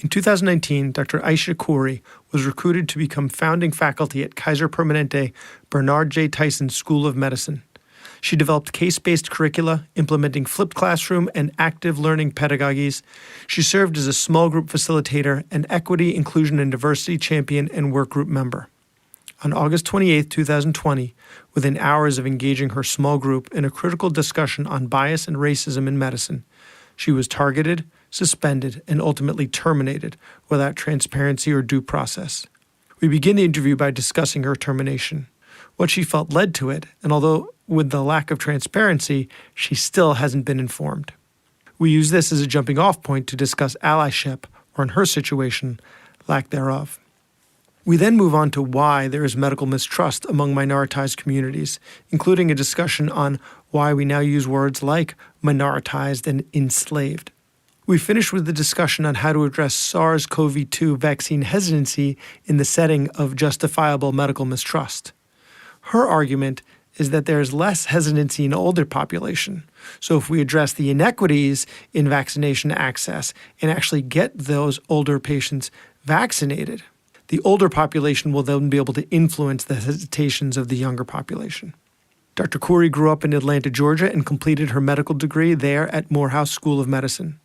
In 2019, Dr. Aysha Khoury was recruited to become founding faculty at Kaiser Permanente Bernard J. Tyson School of Medicine. She developed case-based curricula, implementing flipped classroom and active learning pedagogies. She served as a small group facilitator and equity, inclusion, and diversity champion and workgroup member. On August 28, 2020, within hours of engaging her small group in a critical discussion on bias and racism in medicine, she was targeted, suspended, and ultimately terminated without transparency or due process. We begin the interview by discussing her termination, what she felt led to it, and although with the lack of transparency, she still hasn't been informed. We use this as a jumping-off point to discuss allyship, or in her situation, lack thereof. We then move on to why there is medical mistrust among minoritized communities, including a discussion on why we now use words like minoritized and enslaved. We finish with the discussion on how to address SARS-CoV-2 vaccine hesitancy in the setting of justifiable medical mistrust. Her argument is that there is less hesitancy in older population. So if we address the inequities in vaccination access and actually get those older patients vaccinated, the older population will then be able to influence the hesitations of the younger population. Dr. Khoury grew up in Atlanta, Georgia, and completed her medical degree there at Morehouse School of Medicine.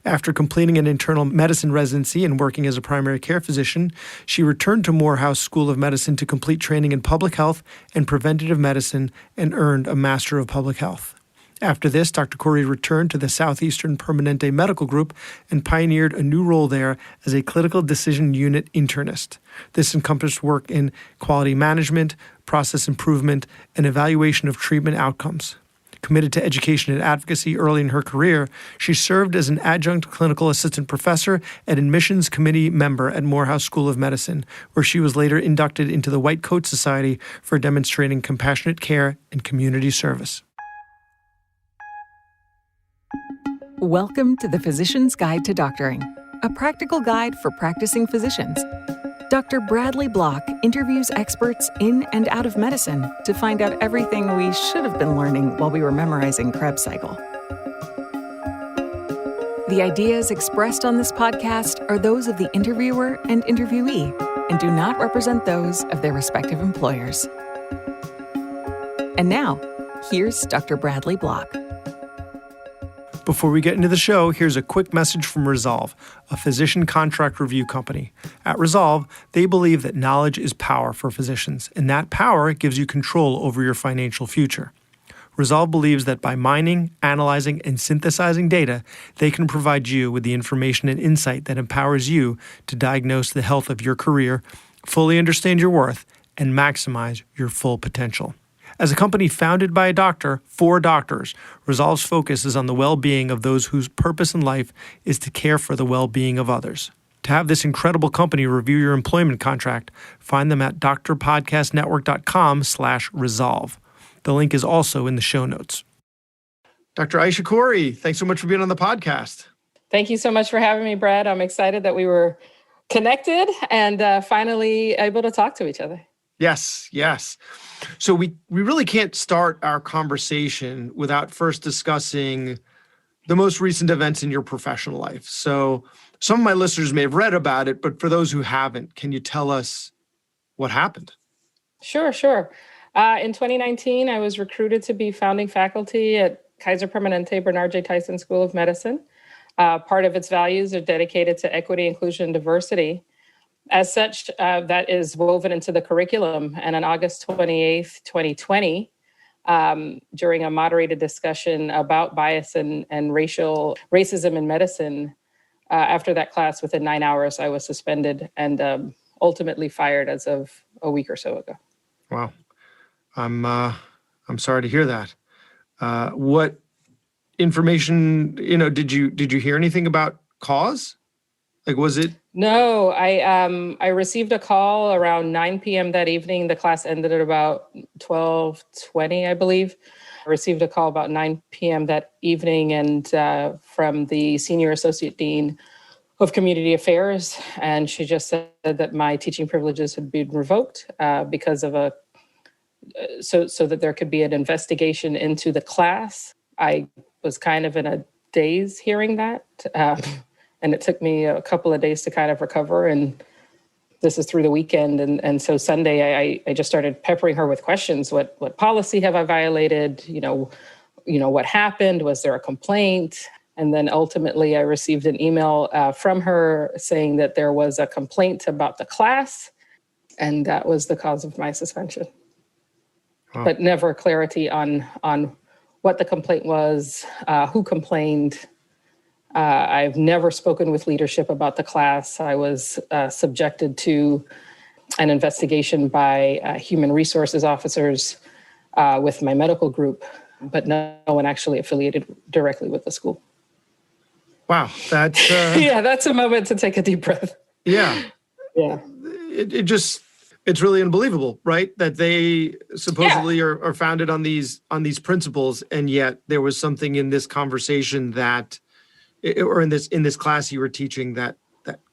After completing an internal medicine residency and working as a primary care physician, she returned to Morehouse School of Medicine to complete training in public health and preventative medicine and earned a Master of Public Health. After this, Dr. Khoury returned to the Southeastern Permanente Medical Group and pioneered a new role there as a clinical decision unit internist. This encompassed work in quality management, process improvement, and evaluation of treatment outcomes. Committed to education and advocacy early in her career, she served as an adjunct clinical assistant professor and admissions committee member at Morehouse School of Medicine, where she was later inducted into the White Coat Society for demonstrating compassionate care and community service. Welcome to the Physician's Guide to Doctoring, a practical guide for practicing physicians. Dr. Bradley Block interviews experts in and out of medicine to find out everything we should have been learning while we were memorizing Krebs cycle. The ideas expressed on this podcast are those of the interviewer and interviewee and do not represent those of their respective employers. And now, here's Dr. Bradley Block. Before we get into the show, here's a quick message from Resolve, a physician contract review company. At Resolve, they believe that knowledge is power for physicians, and that power gives you control over your financial future. Resolve believes that by mining, analyzing, and synthesizing data, they can provide you with the information and insight that empowers you to diagnose the health of your career, fully understand your worth, and maximize your full potential. As a company founded by a doctor for doctors, Resolve's focus is on the well-being of those whose purpose in life is to care for the well-being of others. To have this incredible company review your employment contract, find them at drpodcastnetwork.com/resolve. The link is also in the show notes. Dr. Aysha Khoury, thanks so much for being on the podcast. Thank you so much for having me, Brad. I'm excited that we were connected and finally able to talk to each other. Yes. So we really can't start our conversation without first discussing the most recent events in your professional life. So some of my listeners may have read about it, but for those who haven't, can you tell us what happened? Sure. In 2019, I was recruited to be founding faculty at Kaiser Permanente Bernard J. Tyson School of Medicine. Part of its values are dedicated to equity, inclusion, and diversity. As such, that is woven into the curriculum. And on August 28th, 2020, during a moderated discussion about bias and racism in medicine, after that class, within 9 hours, I was suspended and ultimately fired as of a week or so ago. Wow. I'm sorry to hear that. What information, did you hear anything about cause? Like, was it? No, I received a call around 9 p.m. that evening. The class ended at about 12:20, I believe. I received a call about 9 p.m. that evening and from the Senior Associate Dean of Community Affairs. And she just said that my teaching privileges had been revoked because of so that there could be an investigation into the class. I was kind of in a daze hearing that. And it took me a couple of days to kind of recover. And this is through the weekend. And so Sunday, I just started peppering her with questions. What policy have I violated? What happened? Was there a complaint? And then ultimately I received an email from her saying that there was a complaint about the class. And that was the cause of my suspension. Wow. But never clarity on what the complaint was, who complained. I've never spoken with leadership about the class. I was subjected to an investigation by human resources officers with my medical group, but no one actually affiliated directly with the school. Wow, that's... yeah, that's a moment to take a deep breath. Yeah. Yeah. It's really unbelievable, right? That they supposedly are founded on these principles, and yet there was something in this conversation that, or in this class you were teaching that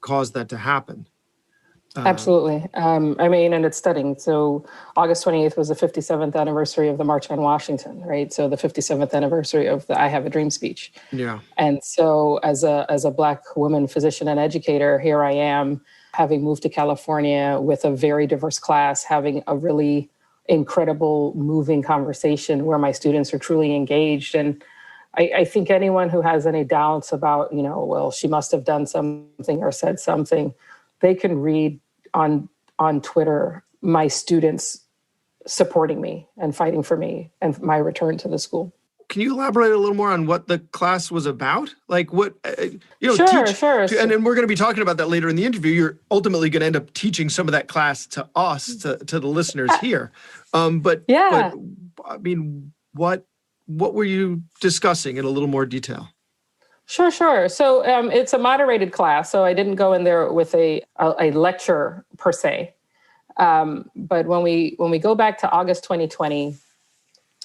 caused that to happen. Absolutely. And it's stunning. So August 28th was the 57th anniversary of the March on Washington, right? So the 57th anniversary of the I Have a Dream speech. Yeah. And so as a Black woman, physician and educator, here I am, having moved to California with a very diverse class, having a really incredible, moving conversation where my students are truly engaged. And I think anyone who has any doubts about, she must have done something or said something, they can read on Twitter my students supporting me and fighting for me and my return to the school. Can you elaborate a little more on what the class was about? Like what, Sure. And then we're going to be talking about that later in the interview. You're ultimately going to end up teaching some of that class to us, to the listeners here. But I mean, what were you discussing in a little more detail? Sure. So it's a moderated class, so I didn't go in there with a lecture per se. But when we go back to August 2020,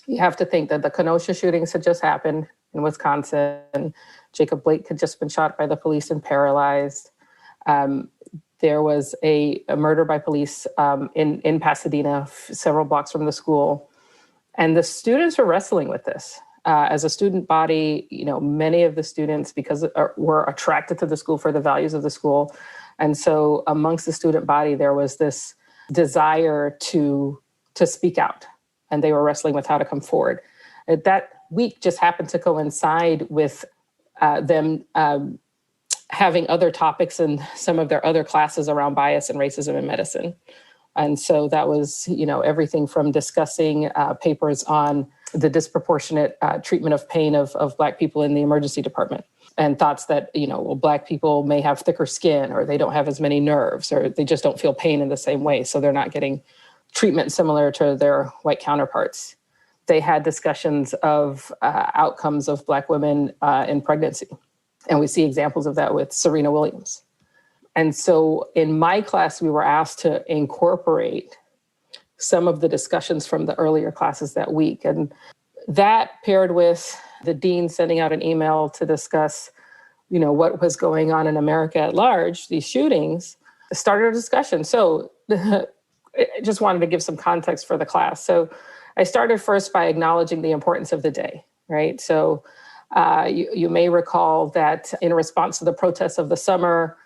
you have to think that the Kenosha shootings had just happened in Wisconsin. Jacob Blake had just been shot by the police and paralyzed. There was a murder by police in Pasadena, several blocks from the school. And the students were wrestling with this. As a student body, many of the students, were attracted to the school for the values of the school. And so amongst the student body, there was this desire to speak out, and they were wrestling with how to come forward. That week just happened to coincide with them having other topics in some of their other classes around bias and racism in medicine. And so that was, everything from discussing papers on the disproportionate treatment of pain of Black people in the emergency department, and thoughts that, Black people may have thicker skin, or they don't have as many nerves, or they just don't feel pain in the same way. So they're not getting treatment similar to their white counterparts. They had discussions of outcomes of Black women in pregnancy. And we see examples of that with Serena Williams. And so in my class, we were asked to incorporate some of the discussions from the earlier classes that week. And that paired with the dean sending out an email to discuss, what was going on in America at large, these shootings, started a discussion. So I just wanted to give some context for the class. So I started first by acknowledging the importance of the day, right? So you may recall that in response to the protests of the summer,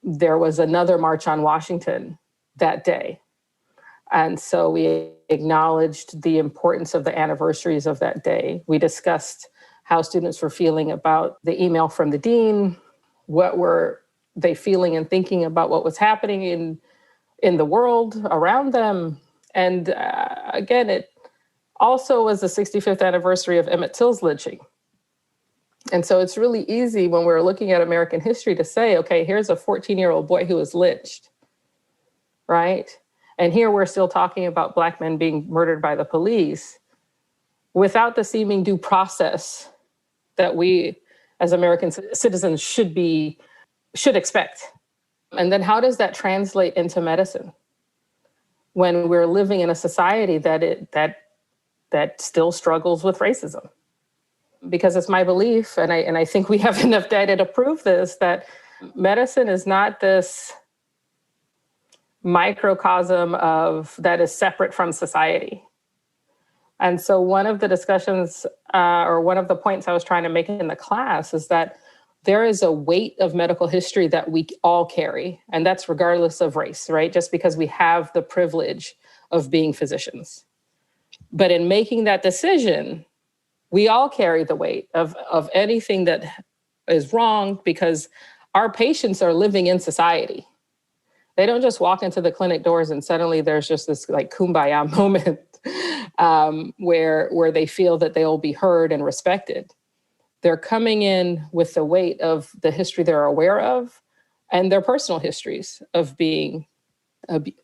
there was another March on Washington that day. And so we acknowledged the importance of the anniversaries of that day. We discussed how students were feeling about the email from the dean. What were they feeling and thinking about what was happening in the world around them? And again, it also was the 65th anniversary of Emmett Till's lynching. And so it's really easy when we're looking at American history to say, okay, here's a 14-year-old boy who was lynched, right? And here we're still talking about Black men being murdered by the police without the seeming due process that we as American citizens should expect. And then how does that translate into medicine when we're living in a society that still struggles with racism? Because it's my belief, and I think we have enough data to prove this, that medicine is not this microcosm that is separate from society. And so one of the discussions or one of the points I was trying to make in the class is that there is a weight of medical history that we all carry, and that's regardless of race, right? Just because we have the privilege of being physicians. But in making that decision, we all carry the weight of anything that is wrong, because our patients are living in society. They don't just walk into the clinic doors and suddenly there's just this like kumbaya moment where they feel that they'll be heard and respected. They're coming in with the weight of the history they're aware of and their personal histories of being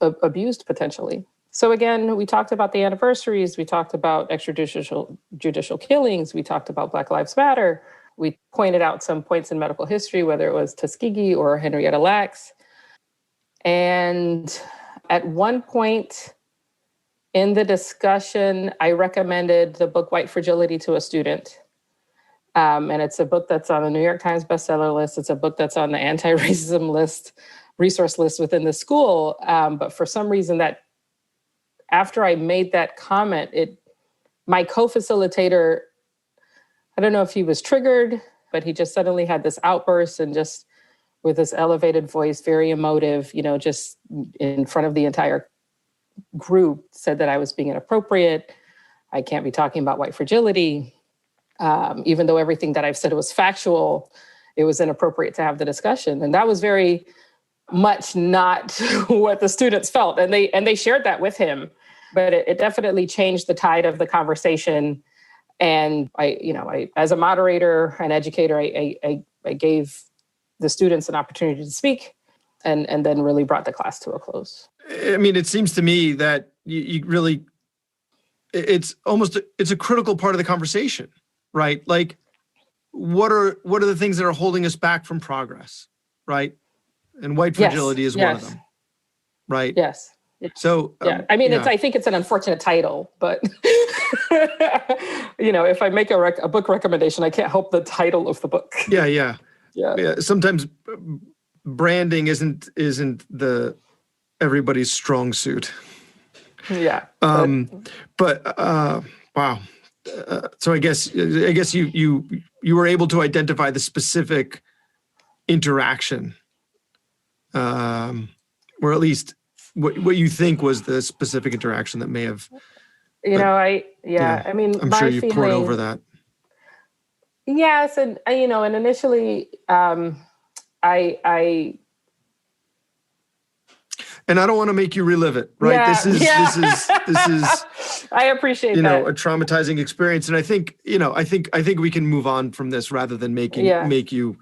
abused potentially. So again, we talked about the anniversaries, we talked about judicial killings, we talked about Black Lives Matter, we pointed out some points in medical history, whether it was Tuskegee or Henrietta Lacks. And at one point in the discussion, I recommended the book White Fragility to a student. And it's a book that's on the New York Times bestseller list. It's a book that's on the anti-racism list, resource list within the school. But for some reason, that after I made that comment, my co-facilitator, I don't know if he was triggered, but he just suddenly had this outburst and just with this elevated voice, very emotive, just in front of the entire group, said that I was being inappropriate. I can't be talking about white fragility. Even though everything that I've said was factual, it was inappropriate to have the discussion. And that was very much not what the students felt. And they shared that with him, but it definitely changed the tide of the conversation. And I as a moderator and educator, I gave the students an opportunity to speak and then really brought the class to a close. I mean, it seems to me that you really, it's a critical part of the conversation, right? Like, what are the things that are holding us back from progress, right? And white fragility is one of them, right? Yes. So, I mean, I think it's an unfortunate title, but if I make a book recommendation, I can't help the title of the book. Yeah. Sometimes branding isn't everybody's strong suit. Yeah. Wow. So I guess you were able to identify the specific interaction, or at least what you think was the specific interaction that may have. I mean, I'm sure you've poured over that. Yes, and initially, I. And I don't want to make you relive it, right? Yeah, this is. I appreciate that. A traumatizing experience, and I think we can move on from this rather than make you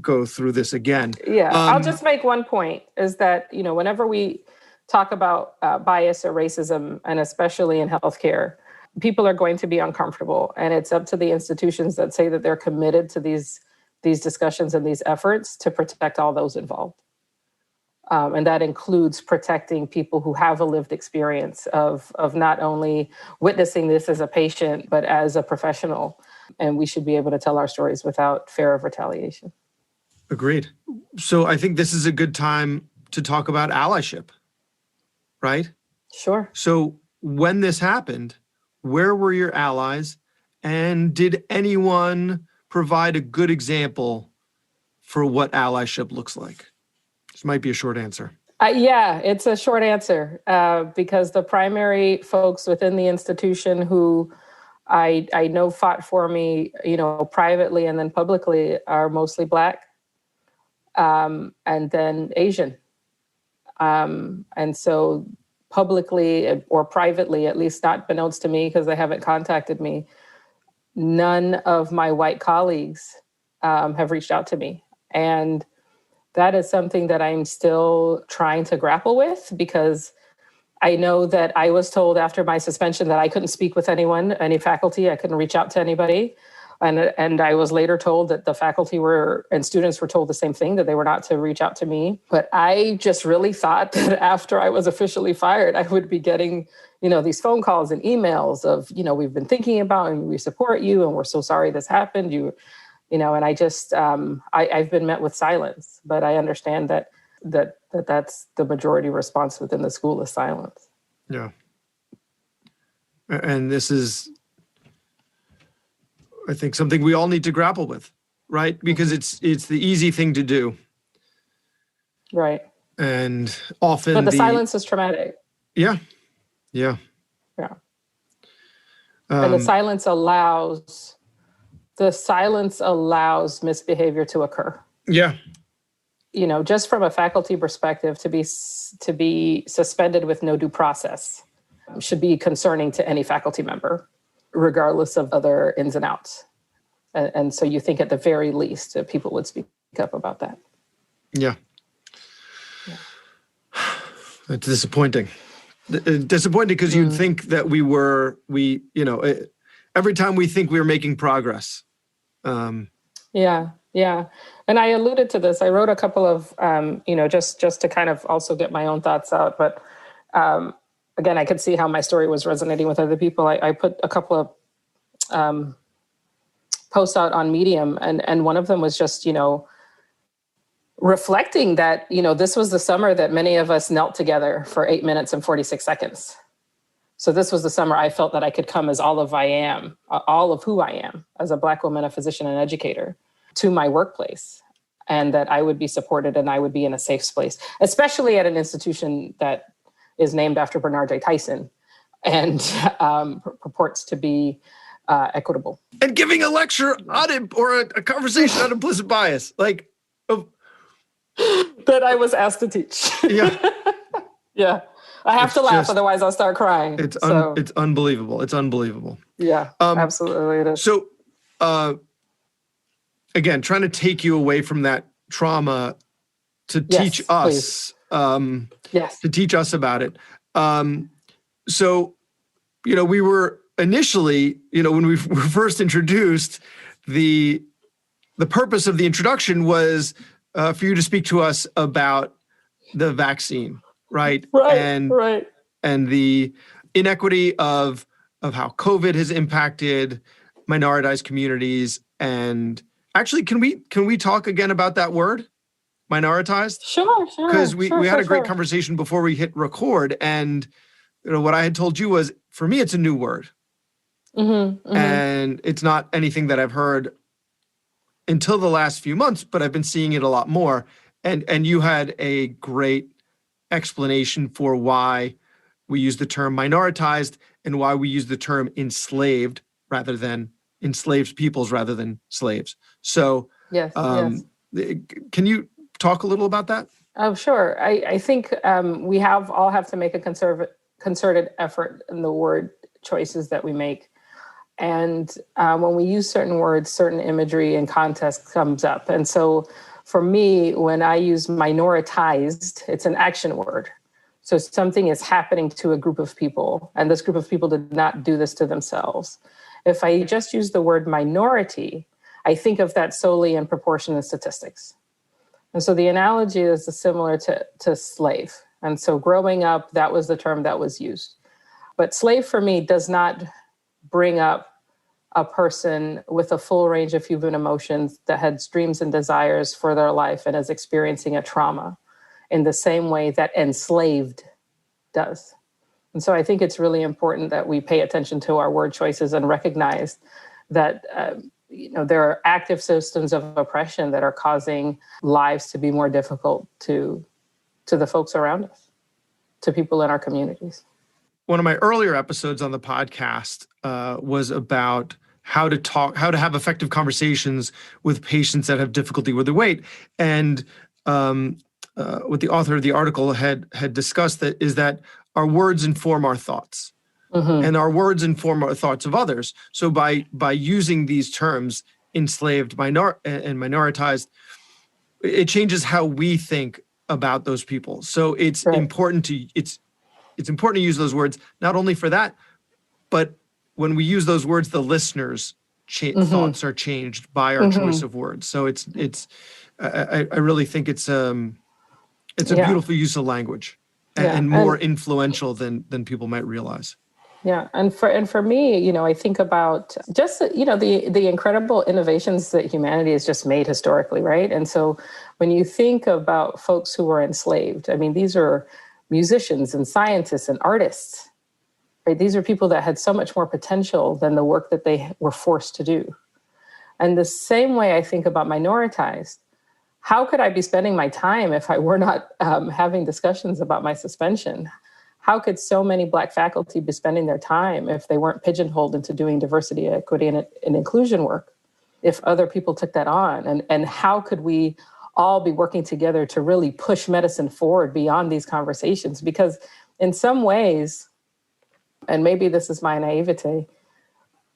go through this again. Yeah, I'll just make one point: is that whenever we talk about bias or racism, and especially in healthcare, people are going to be uncomfortable, and it's up to the institutions that say that they're committed to these discussions and these efforts to protect all those involved. And that includes protecting people who have a lived experience of not only witnessing this as a patient, but as a professional. And we should be able to tell our stories without fear of retaliation. Agreed. So I think this is a good time to talk about allyship, right? Sure. So when this happened, where were your allies? And did anyone provide a good example for what allyship looks like? This might be a short answer. Yeah, it's a short answer because the primary folks within the institution who I know fought for me, privately and then publicly are mostly Black and then Asian. And so publicly or privately, at least not beknownst to me because they haven't contacted me, none of my white colleagues have reached out to me. And that is something that I'm still trying to grapple with because I know that I was told after my suspension that I couldn't speak with anyone, any faculty, I couldn't reach out to anybody. And I was later told that the faculty and students were told the same thing, that they were not to reach out to me. But I just really thought that after I was officially fired, I would be getting, these phone calls and emails of, we've been thinking about and we support you and we're so sorry this happened. And I just, I've been met with silence, but I understand that's the majority response within the school is silence. Yeah. And this is, I think, something we all need to grapple with, right? Because it's the easy thing to do. Right. And often but the silence is traumatic. Yeah. And the silence allows misbehavior to occur. Yeah. Just from a faculty perspective, to be suspended with no due process should be concerning to any faculty member, regardless of other ins and outs. And so you think at the very least that people would speak up about that. Yeah. It's disappointing. Disappointing because you'd think that every time we think we're making progress. Yeah. And I alluded to this. I wrote a couple of, just to kind of also get my own thoughts out. But again, I could see how my story was resonating with other people. I put a couple of posts out on Medium, and one of them was just, reflecting that, this was the summer that many of us knelt together for 8 minutes and 46 seconds. So this was the summer I felt that I could come as all of who I am as a Black woman, a physician, and educator to my workplace, and that I would be supported and I would be in a safe space, especially at an institution that is named after Bernard J. Tyson and purports to be equitable. And giving a lecture on it or a conversation on implicit bias, that I was asked to teach. Yeah. Yeah. I have to laugh, otherwise I'll start crying. It's unbelievable. It's unbelievable. Yeah, absolutely it is. So, again, trying to take you away from that trauma to teach us, to teach us about it. So, we were initially, when we were first introduced, the purpose of the introduction was for you to speak to us about the vaccine, right? And the inequity of how COVID has impacted minoritized communities. And actually, can we talk again about that word, minoritized? Sure. Because we had a great conversation before we hit record, and what I had told you was, for me, it's a new word, and it's not anything that I've heard until the last few months, but I've been seeing it a lot more. And you had a great explanation for why we use the term minoritized and why we use the term enslaved rather than enslaved peoples rather than slaves. So yes. Can you talk a little about that? Oh, sure. I think we all have to make a concerted effort in the word choices that we make. And when we use certain words, certain imagery and context comes up. And so for me, when I use minoritized, it's an action word. So something is happening to a group of people, and this group of people did not do this to themselves. If I just use the word minority, I think of that solely in proportion and statistics. And so the analogy is similar to slave. And so growing up, that was the term that was used. But slave for me does not bring up a person with a full range of human emotions that has dreams and desires for their life and is experiencing a trauma in the same way that enslaved does. And so I think it's really important that we pay attention to our word choices and recognize that there are active systems of oppression that are causing lives to be more difficult to the folks around us, to people in our communities. One of my earlier episodes on the podcast was about how to have effective conversations with patients that have difficulty with their weight. And what the author of the article had discussed that is that our words inform our thoughts, and our words inform our thoughts of others. So by using these terms, enslaved, and minoritized, it changes how we think about those people. So it's important to use those words, not only for that, but when we use those words, the listeners' thoughts are changed by our choice of words. So I really think it's a beautiful use of language and more influential than people might realize. Yeah, and for me, I think about just the incredible innovations that humanity has just made historically, right? And so when you think about folks who were enslaved, I mean, these are musicians and scientists and artists, right? These are people that had so much more potential than the work that they were forced to do. And the same way I think about minoritized, how could I be spending my time if I were not having discussions about my suspension? How could so many Black faculty be spending their time if they weren't pigeonholed into doing diversity, equity, and inclusion work, if other people took that on? And how could we all be working together to really push medicine forward beyond these conversations? Because in some ways, and maybe this is my naivete,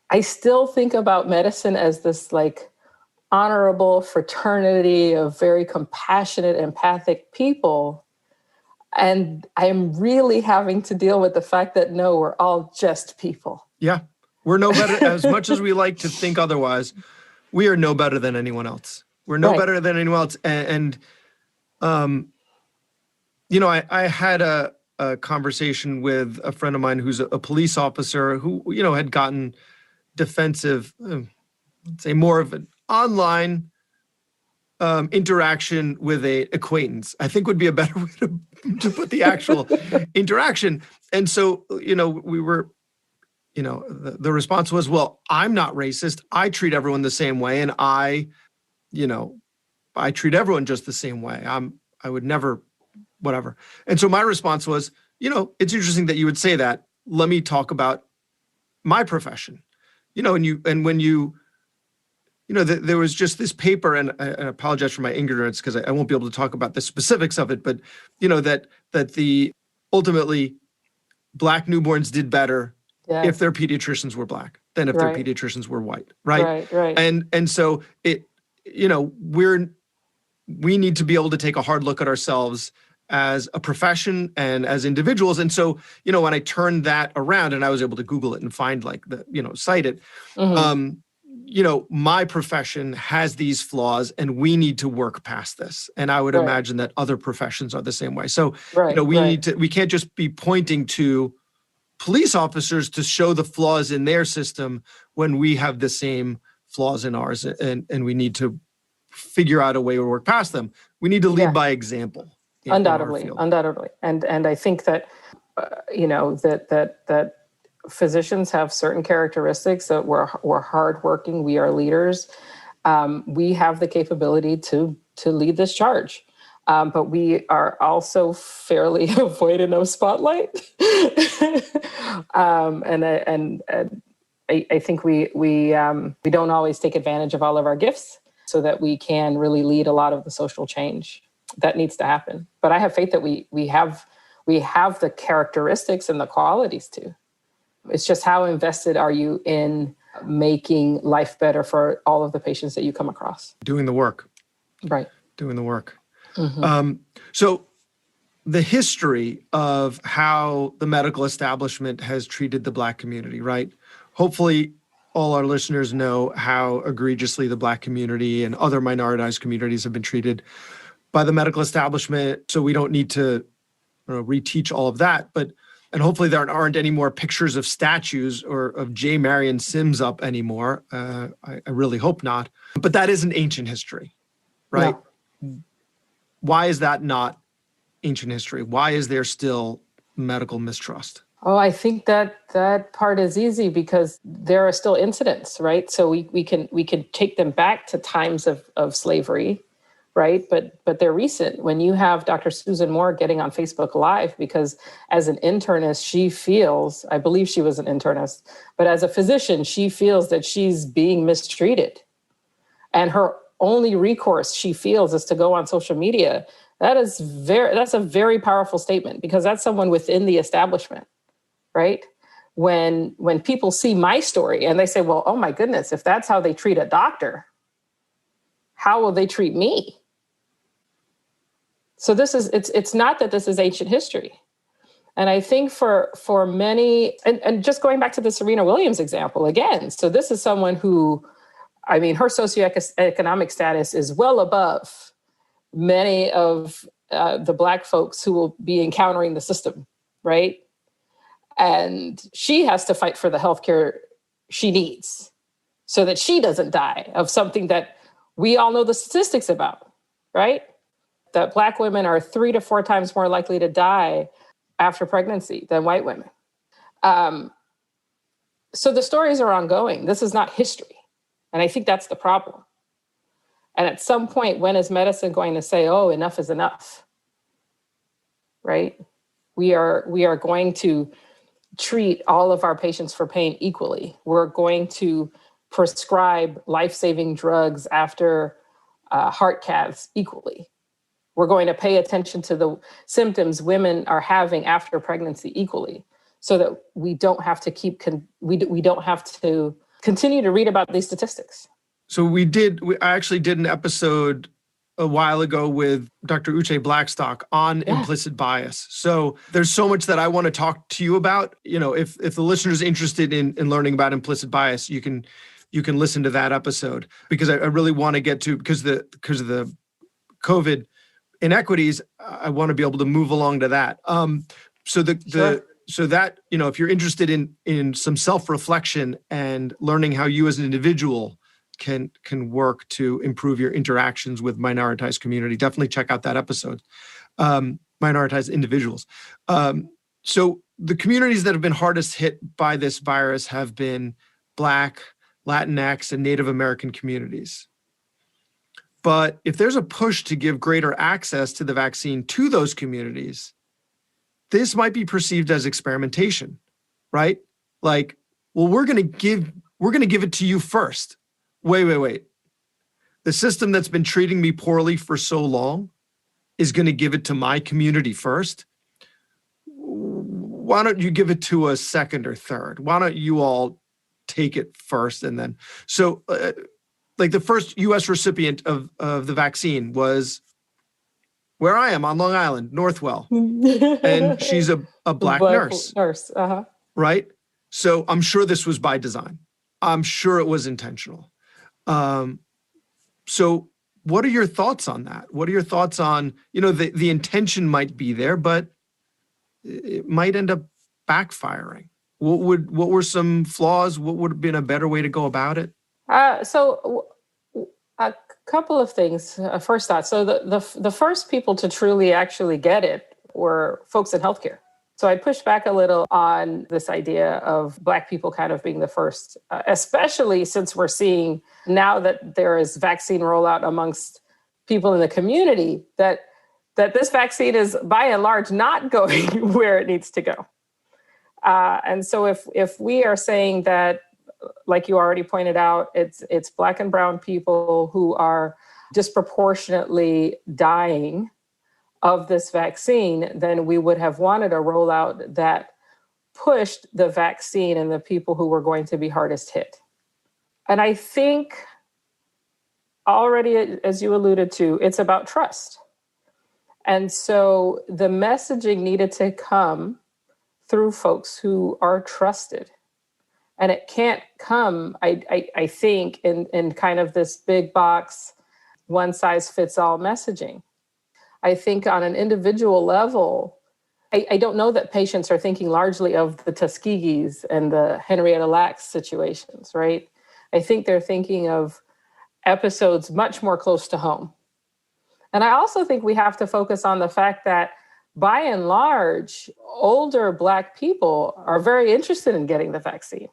I still think about medicine as this like honorable fraternity of very compassionate, empathic people. And I'm really having to deal with the fact that, no, we're all just people. Yeah. We're no better. As much as we like to think otherwise, we are no better than anyone else. We're no better than anyone else. And you know, I had a conversation with a friend of mine who's a police officer who, you know, had gotten defensive, let's say more of an online interaction with a acquaintance, I think would be a better way to put the actual interaction. And so, you know, we were, you know, the response was, well, I'm not racist. I treat everyone the same way. And I treat everyone just the same way. I would never, whatever. And so my response was, you know, it's interesting that you would say that. Let me talk about my profession. You know, there was just this paper, and I apologize for my ignorance because I won't be able to talk about the specifics of it, but, you know, that the ultimately Black newborns did better if their pediatricians were Black than if their pediatricians were white, right? Right. And so it, you know, we need to be able to take a hard look at ourselves as a profession and as individuals. And so, you know, when I turned that around and I was able to Google it and find cite it, you know, my profession has these flaws and we need to work past this. And I would imagine that other professions are the same way. So, you know, we can't just be pointing to police officers to show the flaws in their system when we have the same flaws in ours, and we need to figure out a way to work past them. We need to lead by example. Undoubtedly. And I think that, you know, that physicians have certain characteristics that we're hardworking. We are leaders. We have the capability to lead this charge. But we are also fairly avoidant of spotlight. And I think we don't always take advantage of all of our gifts so that we can really lead a lot of the social change that needs to happen. But I have faith that we have the characteristics and the qualities to. It's just how invested are you in making life better for all of the patients that you come across? Doing the work. Right. Doing the work. So the history of how the medical establishment has treated the Black community, right? Hopefully all our listeners know how egregiously the Black community and other minoritized communities have been treated by the medical establishment. So we don't need to reteach all of that, and hopefully there aren't any more pictures of statues or of J. Marion Sims up anymore. I really hope not. But that is an ancient history, right? No. Why is that not ancient history? Why is there still medical mistrust? Oh, I think that part is easy because there are still incidents, right? So we can take them back to times of slavery, right? But they're recent. When you have Dr. Susan Moore getting on Facebook Live because as an internist, she feels, I believe she was an internist, but as a physician, she feels that she's being mistreated. And her only recourse, she feels, is to go on social media. That's a very powerful statement because that's someone within the establishment, right? When people see my story and they say, well, oh my goodness, if that's how they treat a doctor, how will they treat me? So it's not that this is ancient history. And I think for many, and just going back to the Serena Williams example again, so this is someone who, I mean, her socioeconomic status is well above many of the Black folks who will be encountering the system, right? And she has to fight for the healthcare she needs so that she doesn't die of something that we all know the statistics about, right? That Black women are 3 to 4 times more likely to die after pregnancy than white women. So the stories are ongoing. This is not history. And I think that's the problem. And at some point, when is medicine going to say, oh, enough is enough? Right? We are going to treat all of our patients for pain equally. We're going to prescribe life-saving drugs after heart caths equally. We're going to pay attention to the symptoms women are having after pregnancy equally, so that we don't have to we don't have to continue to read about these statistics. So I actually did an episode a while ago with Dr. Uche Blackstock on implicit bias. So there's so much that I want to talk to you about. If the listener's interested in learning about implicit bias, you can listen to that episode, because I really want to get to, because of the COVID inequities, I want to be able to move along to that. So that, if you're interested in some self-reflection and learning how you as an individual can work to improve your interactions with minoritized community, definitely check out that episode. Minoritized individuals. So the communities that have been hardest hit by this virus have been Black, Latinx, and Native American communities. But if there's a push to give greater access to the vaccine to those communities, this might be perceived as experimentation, right? Like, well, we're going to give it to you first. Wait. The system that's been treating me poorly for so long is going to give it to my community first. Why don't you give it to us second or third? Why don't you all take it first? And then, so like the first U.S. recipient of the vaccine was where I am on Long Island, Northwell. And she's a Black nurse. Right? So I'm sure this was by design. I'm sure it was intentional. So what are your thoughts on that? What are your thoughts on, the intention might be there, but it might end up backfiring? What were some flaws? What would have been a better way to go about it? So a couple of things. First thought. So the first people to truly actually get it were folks in healthcare. So I pushed back a little on this idea of Black people kind of being the first, especially since we're seeing now that there is vaccine rollout amongst people in the community, that this vaccine is by and large not going where it needs to go. And so if we are saying that, like you already pointed out, it's Black and brown people who are disproportionately dying of this vaccine, then we would have wanted a rollout that pushed the vaccine and the people who were going to be hardest hit. And I think already, as you alluded to, it's about trust. And so the messaging needed to come through folks who are trusted. And it can't come, I think, in kind of this big box, one size fits all messaging. I think on an individual level, I don't know that patients are thinking largely of the Tuskegees and the Henrietta Lacks situations, right? I think they're thinking of episodes much more close to home. And I also think we have to focus on the fact that, by and large, older Black people are very interested in getting the vaccine,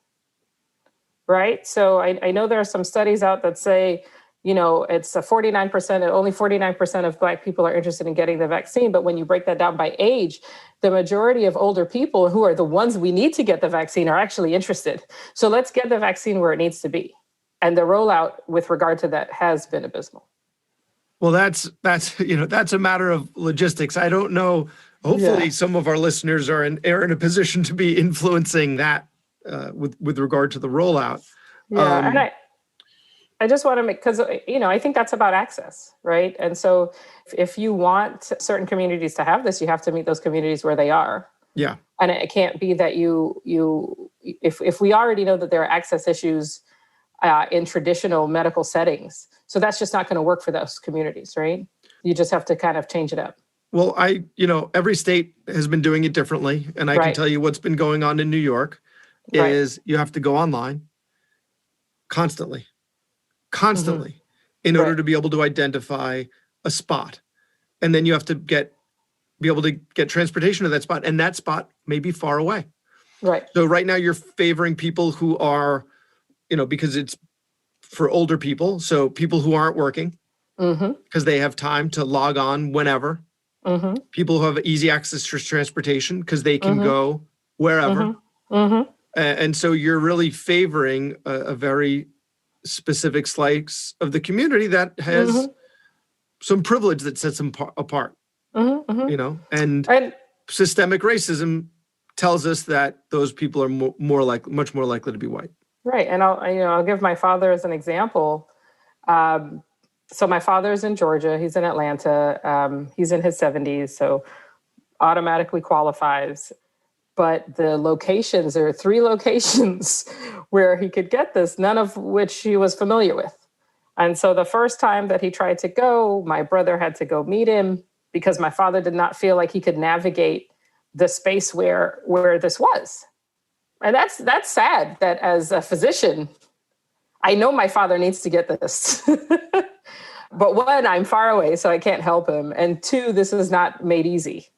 right? So I know there are some studies out that say, it's 49%, only 49% of Black people are interested in getting the vaccine. But when you break that down by age, the majority of older people, who are the ones we need to get the vaccine, are actually interested. So let's get the vaccine where it needs to be. And the rollout with regard to that has been abysmal. Well, that's a matter of logistics. I don't know. Hopefully some of our listeners are in a position to be influencing that with regard to the rollout. Yeah, and I just want to make, because, I think that's about access, right? And so if you want certain communities to have this, you have to meet those communities where they are. Yeah. And it can't be that if we already know that there are access issues in traditional medical settings, so that's just not going to work for those communities, right? You just have to kind of change it up. Well, every state has been doing it differently. And I can tell you what's been going on in New York is you have to go online constantly in order to be able to identify a spot. And then you have to be able to get transportation to that spot. And that spot may be far away. Right. So right now you're favoring people who are, because it's for older people, so people who aren't working, Mm-hmm. because they have time to log on whenever. Mm-hmm. People who have easy access to transportation because they can Mm-hmm. go wherever. Mm-hmm. Mm-hmm. And so you're really favoring a very specific slice of the community that has Mm-hmm. some privilege that sets them apart, Mm-hmm. Mm-hmm. and And systemic racism tells us that those people are much more likely to be white. right. And I'll give my father as an example. So my father's in Georgia. He's in Atlanta. He's in his 70s, so automatically qualifies. But the locations, there are 3 locations where he could get this, none of which he was familiar with. And so the first time that he tried to go, my brother had to go meet him because my father did not feel like he could navigate the space where this was. And that's sad that as a physician, I know my father needs to get this. But 1, I'm far away, so I can't help him. And 2, this is not made easy.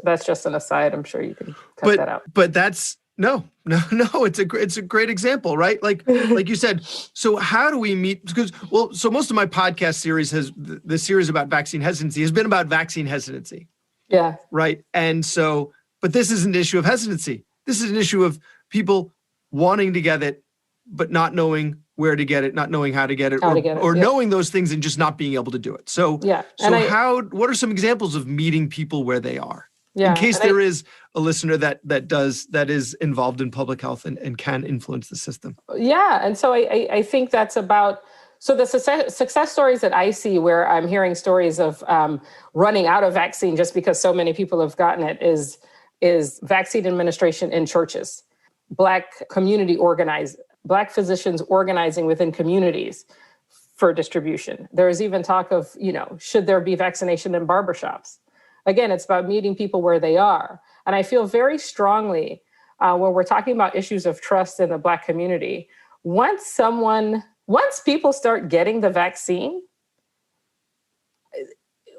That's just an aside. I'm sure you can cut that out. But that's no. It's a great example, right? Like you said. So how do we meet? Because so most of my podcast series the series about vaccine hesitancy has been about vaccine hesitancy. Yeah. Right. And so, but this is an issue of hesitancy. This is an issue of people wanting to get it, but not knowing where to get it, not knowing how to get it, or knowing those things and just not being able to do it. So, what are some examples of meeting people where they are? Yeah, in case there is a listener that is involved in public health and can influence the system. Yeah. And so I think that's about, so the success stories that I see where I'm hearing stories of running out of vaccine just because so many people have gotten it is vaccine administration in churches, Black physicians organizing within communities for distribution. There is even talk of, should there be vaccination in barbershops? Again, it's about meeting people where they are. And I feel very strongly when we're talking about issues of trust in the Black community, once people start getting the vaccine,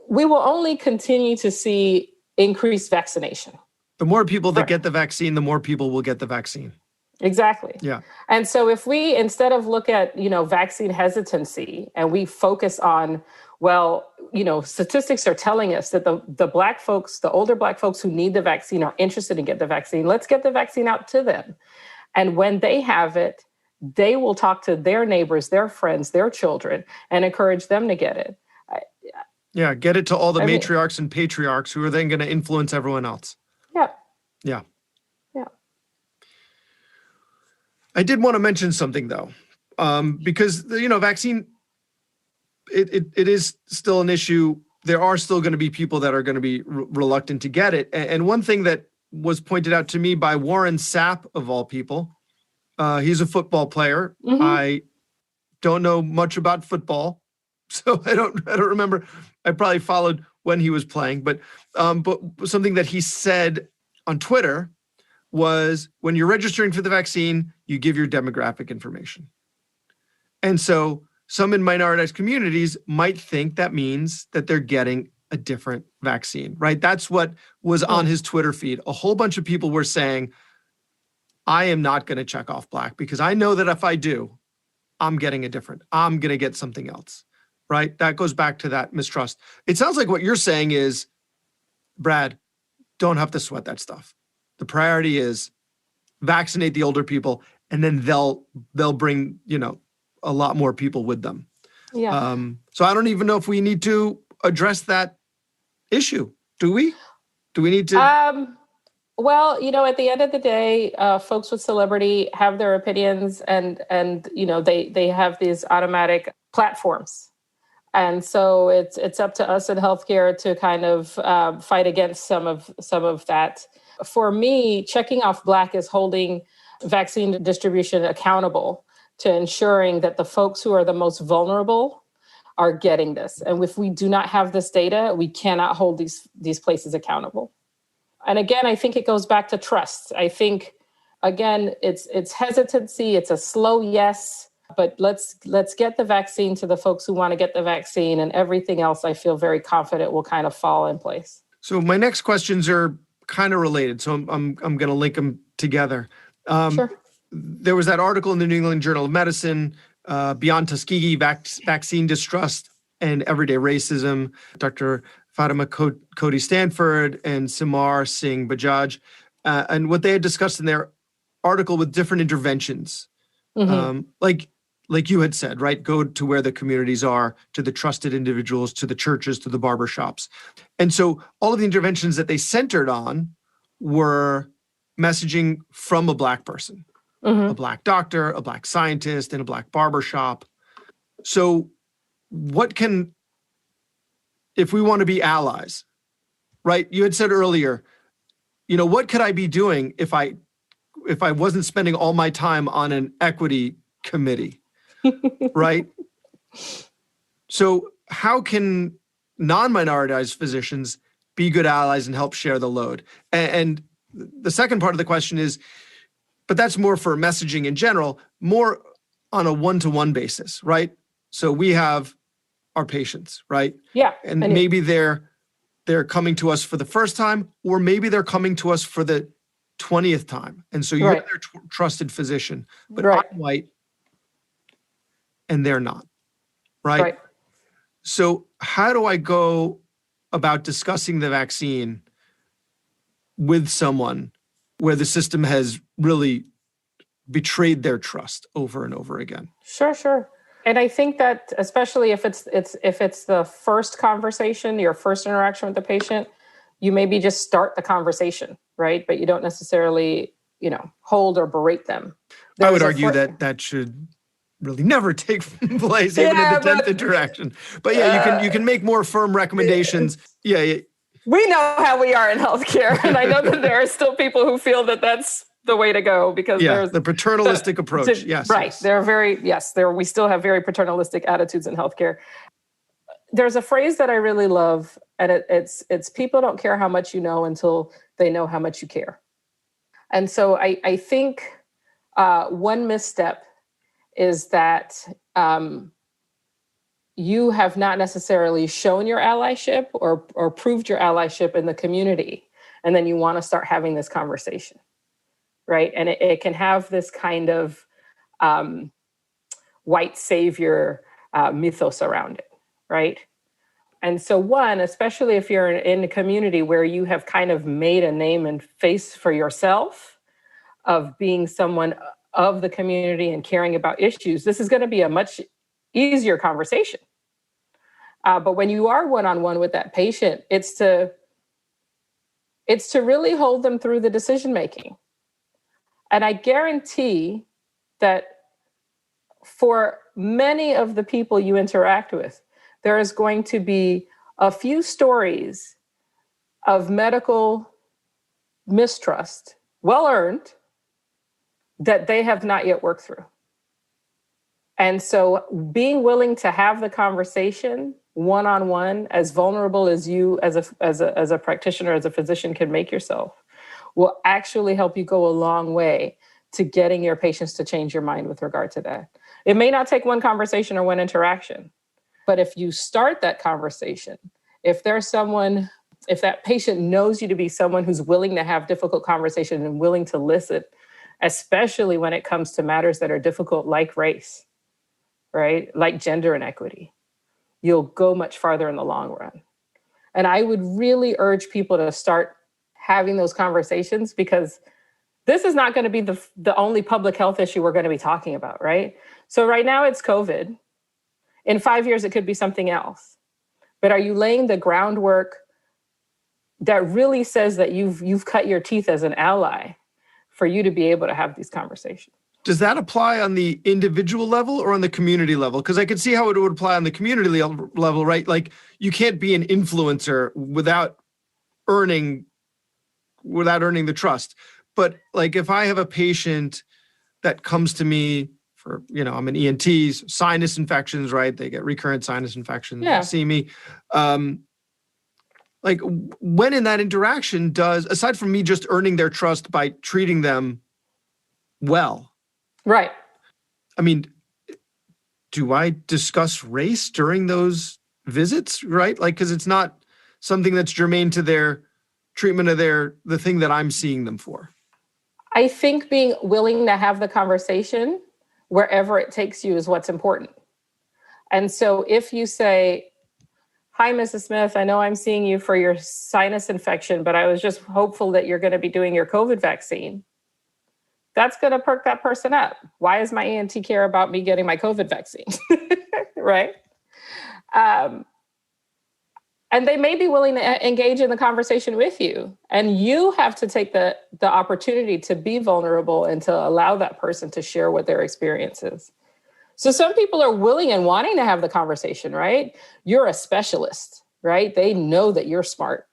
we will only continue to see increased vaccination. The more people that get the vaccine, the more people will get the vaccine. Exactly. Yeah. And so if we, instead of look at, vaccine hesitancy and we focus on, statistics are telling us that the Black folks, the older Black folks who need the vaccine are interested in getting the vaccine. Let's get the vaccine out to them. And when they have it, they will talk to their neighbors, their friends, their children, and encourage them to get it. Yeah. Get it to all the matriarchs and patriarchs who are then going to influence everyone else. Yeah. Yeah. Yeah. I did want to mention something though, because vaccine, it is still an issue. There are still going to be people that are going to be reluctant to get it. And one thing that was pointed out to me by Warren Sapp, of all people, he's a football player. Mm-hmm. I don't know much about football, so I don't remember. I probably followed when he was playing, but something that he said on Twitter was, when you're registering for the vaccine, you give your demographic information. And so some in minoritized communities might think that means that they're getting a different vaccine, right? That's what was on his Twitter feed. A whole bunch of people were saying, I am not going to check off Black because I know that if I do, I'm going to get something else, right? That goes back to that mistrust. It sounds like what you're saying is, Brad, don't have to sweat that stuff. The priority is vaccinate the older people, and then they'll bring, a lot more people with them. Yeah. So I don't even know if we need to address that issue. Do we? Do we need to? Well, at the end of the day, folks with celebrity have their opinions and they have these automatic platforms. And so it's up to us in healthcare to kind of fight against some of that. For me, checking off Black is holding vaccine distribution accountable to ensuring that the folks who are the most vulnerable are getting this. And if we do not have this data, we cannot hold these places accountable. And again, I think it goes back to trust. I think, again, it's hesitancy. It's a slow yes, but let's get the vaccine to the folks who want to get the vaccine, and everything else I feel very confident will kind of fall in place. So my next questions are kind of related. So I'm going to link them together. Sure. There was that article in the New England Journal of Medicine Beyond Tuskegee, Vaccine Distrust and Everyday Racism, Dr. Fatima Cody Stanford and Simar Singh Bajaj, and what they had discussed in their article with different interventions, like you had said, right? Go to where the communities are, to the trusted individuals, to the churches, to the barbershops. And so all of the interventions that they centered on were messaging from a Black person, a Black doctor, a Black scientist, in a Black barbershop. So if we want to be allies, right? You had said earlier, what could I be doing if I wasn't spending all my time on an equity committee, right? So how can non-minoritized physicians be good allies and help share the load? And the second part of the question is, but that's more for messaging in general, more on a one-to-one basis, right? So we have our patients, right? Yeah. And maybe they're coming to us for the first time, or maybe they're coming to us for the 20th time. And so you're their trusted physician, but I'm white and they're not, right? So how do I go about discussing the vaccine with someone where the system has really betrayed their trust over and over again? Sure. And I think that especially if it's the first conversation, your first interaction with the patient, you maybe just start the conversation, right? But you don't necessarily, hold or berate them. I would argue that should really never take place, even in the 10th interaction. But you can make more firm recommendations. Yeah. We know how we are in healthcare, and I know that there are still people who feel that that's the way to go because there's the paternalistic approach. Yes, right. Yes. We still have very paternalistic attitudes in healthcare. There's a phrase that I really love, and it's people don't care how much you know until they know how much you care. And so I think one misstep is that you have not necessarily shown your allyship or proved your allyship in the community, and then you want to start having this conversation, right? And it can have this kind of white savior mythos around it, right? And so one, especially if you're in a community where you have kind of made a name and face for yourself of being someone of the community and caring about issues, this is going to be a much easier conversation. But when you are one-on-one with that patient, it's to really hold them through the decision-making. And I guarantee that for many of the people you interact with, there is going to be a few stories of medical mistrust, well-earned, that they have not yet worked through. And so being willing to have the conversation one-on-one, as vulnerable as you as a practitioner, as a physician can make yourself, will actually help you go a long way to getting your patients to change your mind with regard to that. It may not take one conversation or one interaction, but if you start that conversation, if that patient knows you to be someone who's willing to have difficult conversations and willing to listen, especially when it comes to matters that are difficult like race, right? Like gender inequity, you'll go much farther in the long run. And I would really urge people to start having those conversations, because this is not going to be the only public health issue we're going to be talking about, right? So right now it's COVID. In 5 years, it could be something else. But are you laying the groundwork that really says that you've cut your teeth as an ally for you to be able to have these conversations? Does that apply on the individual level or on the community level? Because I could see how it would apply on the community level, right? Like you can't be an influencer without earning the trust. But like if I have a patient that comes to me for, I'm an ENT, sinus infections, right? They get recurrent sinus infections, they see me. Like when in that interaction aside from me just earning their trust by treating them well, right? I mean, do I discuss race during those visits, right? Like, because it's not something that's germane to their treatment of the thing that I'm seeing them for. I think being willing to have the conversation wherever it takes you is what's important. And so if you say, hi, Mrs. Smith, I know I'm seeing you for your sinus infection, but I was just hopeful that you're going to be doing your COVID vaccine. That's going to perk that person up. Why does my ENT care about me getting my COVID vaccine? Right? And they may be willing to engage in the conversation with you. And you have to take the opportunity to be vulnerable and to allow that person to share what their experience is. So some people are willing and wanting to have the conversation, right? You're a specialist, right? They know that you're smart.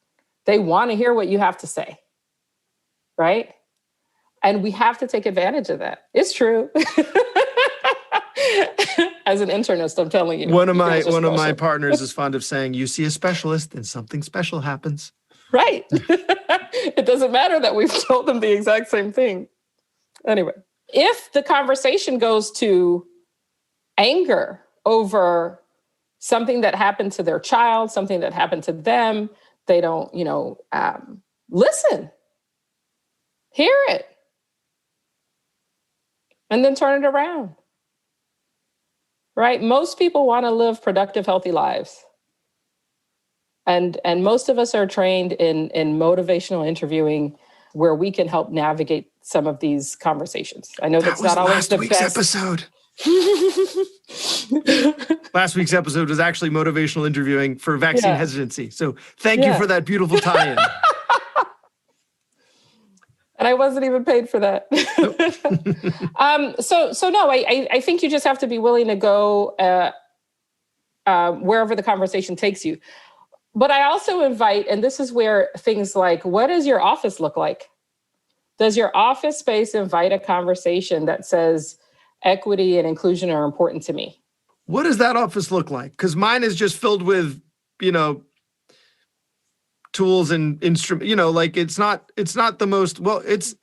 They want to hear what you have to say, right? And we have to take advantage of that. It's true. As an internist, I'm telling you. One of my partners is fond of saying, you see a specialist and something special happens. Right. It doesn't matter that we've told them the exact same thing. Anyway, if the conversation goes to anger over something that happened to their child, something that happened to them, they don't, listen, hear it, and then turn it around. Right? Most people want to live productive, healthy lives. And most of us are trained in motivational interviewing where we can help navigate some of these conversations. I know that's not always the best. Episode. Last week's episode was actually motivational interviewing for vaccine hesitancy. So thank you for that beautiful tie-in. And I wasn't even paid for that. So no, I think you just have to be willing to go wherever the conversation takes you. But I also invite, and this is where things like, what does your office look like? Does your office space invite a conversation that says equity and inclusion are important to me? What does that office look like? Because mine is just filled with, tools and instruments, it's not the most, it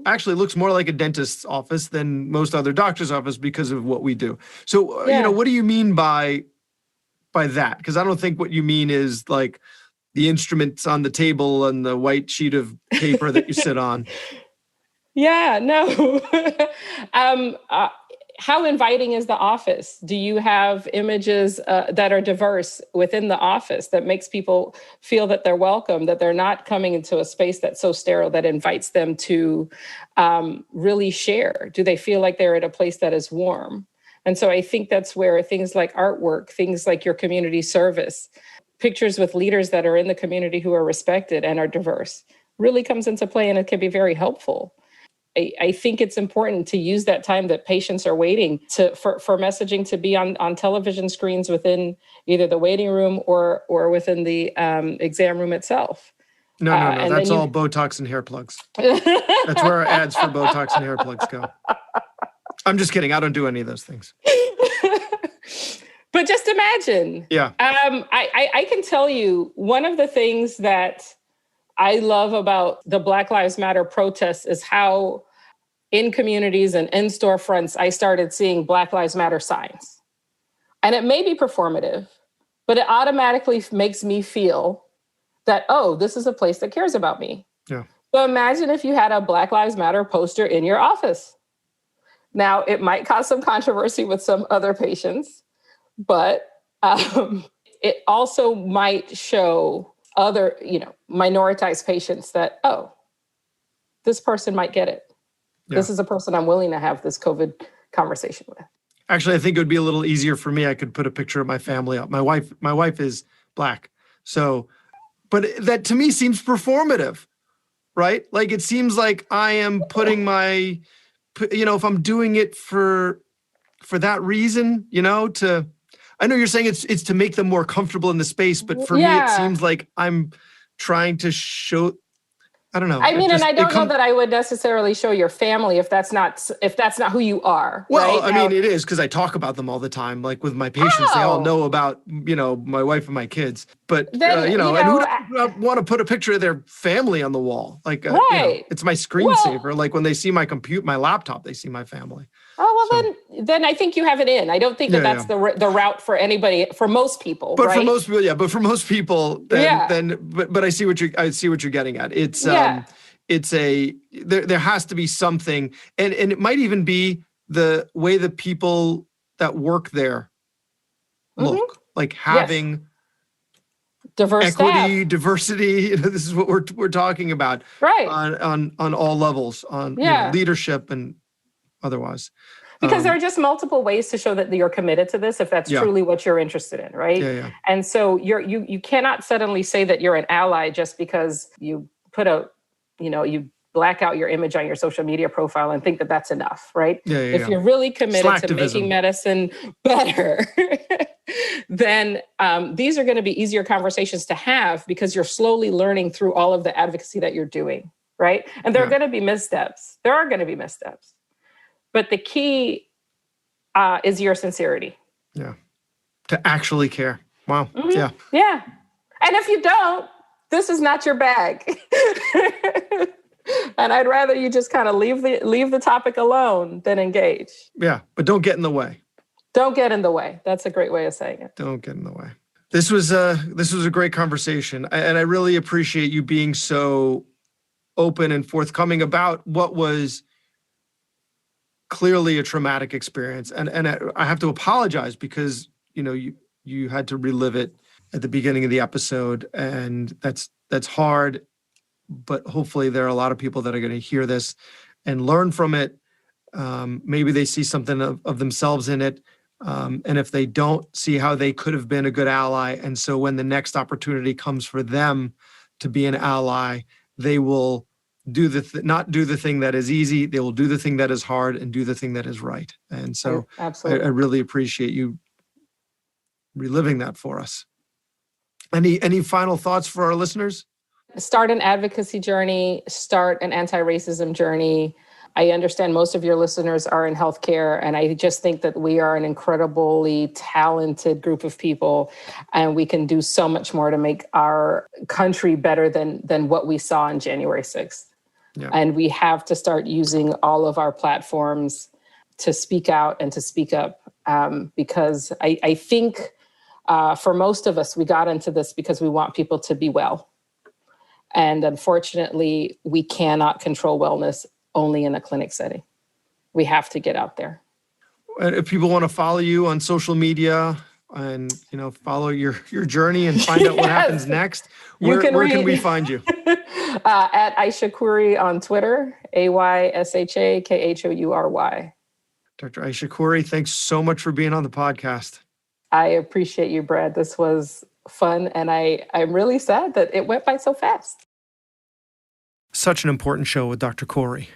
actually looks more like a dentist's office than most other doctor's office because of what we do. So, what do you mean by that? Because I don't think what you mean is like the instruments on the table and the white sheet of paper that you sit on. Yeah, no. How inviting is the office? Do you have images that are diverse within the office that makes people feel that they're welcome, that they're not coming into a space that's so sterile that invites them to really share? Do they feel like they're at a place that is warm? And so I think that's where things like artwork, things like your community service, pictures with leaders that are in the community who are respected and are diverse really comes into play, and it can be very helpful. I think it's important to use that time that patients are waiting for messaging to be on television screens within either the waiting room or within the exam room itself. No. That's all Botox and hair plugs. That's where our ads for Botox and hair plugs go. I'm just kidding. I don't do any of those things. But just imagine. Yeah. I can tell you one of the things that I love about the Black Lives Matter protests is how in communities and in storefronts, I started seeing Black Lives Matter signs. And it may be performative, but it automatically makes me feel that, oh, this is a place that cares about me. Yeah. So imagine if you had a Black Lives Matter poster in your office. Now, it might cause some controversy with some other patients, but it also might show other, minoritized patients that, oh, this person might get it. Yeah. This is a person I'm willing to have this COVID conversation with. Actually, I think it would be a little easier for me. I could put a picture of my family up. My wife is Black. So, but that to me seems performative, right? Like it seems like I am putting my, if I'm doing it for that reason, I know you're saying it's to make them more comfortable in the space, but for me, it seems like I'm trying to show, I don't know. I mean, and I don't know that I would necessarily show your family if that's not who you are. Well, right? I mean, it is because I talk about them all the time. Like with my patients, they all know about, my wife and my kids. But, and who doesn't want to put a picture of their family on the wall? Like, it's my screensaver. Like when they see my laptop, they see my family. Oh, well, then I think you have it in. I don't think that's the route for anybody, for most people. But for most people, But for most people, but I see what you're getting at. It's there has to be something, and it might even be the way the people that work there look, like having diverse equity, staff. diversity. This is what we're talking about, Right. on all levels, on leadership and otherwise. Because there are just multiple ways to show that you're committed to this, if that's truly what you're interested in, right? Yeah. And so you cannot suddenly say that you're an ally just because you put you black out your image on your social media profile and think that that's enough, right? If you're really committed to making medicine better, then these are going to be easier conversations to have because you're slowly learning through all of the advocacy that you're doing, right? And there are going to be missteps. There are going to be missteps. But the key is your sincerity. Yeah. To actually care. Wow. Mm-hmm. Yeah. Yeah. And if you don't, this is not your bag. And I'd rather you just kind of leave the topic alone than engage. Yeah. But don't get in the way. Don't get in the way. That's a great way of saying it. Don't get in the way. This was a great conversation. And I really appreciate you being so open and forthcoming about what was clearly a traumatic experience. And I have to apologize because, you had to relive it at the beginning of the episode, and that's hard, but hopefully there are a lot of people that are going to hear this and learn from it. Maybe they see something of themselves in it. And if they don't, see how they could have been a good ally. And so when the next opportunity comes for them to be an ally, they will do not do the thing that is easy. They will do the thing that is hard and do the thing that is right. And so I really appreciate you reliving that for us. Any final thoughts for our listeners? Start an advocacy journey, start an anti-racism journey. I understand most of your listeners are in healthcare, and I just think that we are an incredibly talented group of people, and we can do so much more to make our country better than what we saw on January 6th. Yeah. And we have to start using all of our platforms to speak out and to speak up, because I think for most of us, we got into this because we want people to be well. And unfortunately, we cannot control wellness only in a clinic setting. We have to get out there. And if people want to follow you on social media and follow your journey and find out what happens next, where can we find you? At Aysha Khoury on Twitter, AYSHA KHOURY. Dr. Aysha Khoury, thanks so much for being on the podcast. I appreciate you, Brad. This was fun, and I'm really sad that it went by so fast. Such an important show with Dr. Khoury.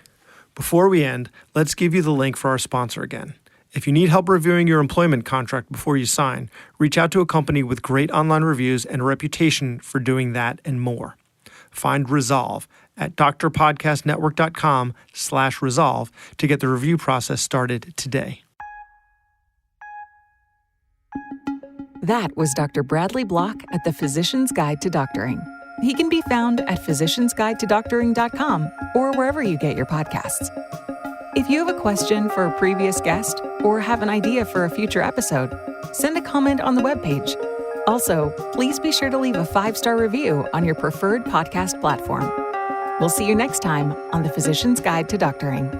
Before we end, let's give you the link for our sponsor again. If you need help reviewing your employment contract before you sign, reach out to a company with great online reviews and a reputation for doing that and more. Find Resolve at drpodcastnetwork.com/resolve to get the review process started today. That was Dr. Bradley Block at the Physician's Guide to Doctoring. He can be found at physiciansguidetodoctoring.com or wherever you get your podcasts. If you have a question for a previous guest or have an idea for a future episode, send a comment on the webpage. Also, please be sure to leave a 5-star review on your preferred podcast platform. We'll see you next time on the Physician's Guide to Doctoring.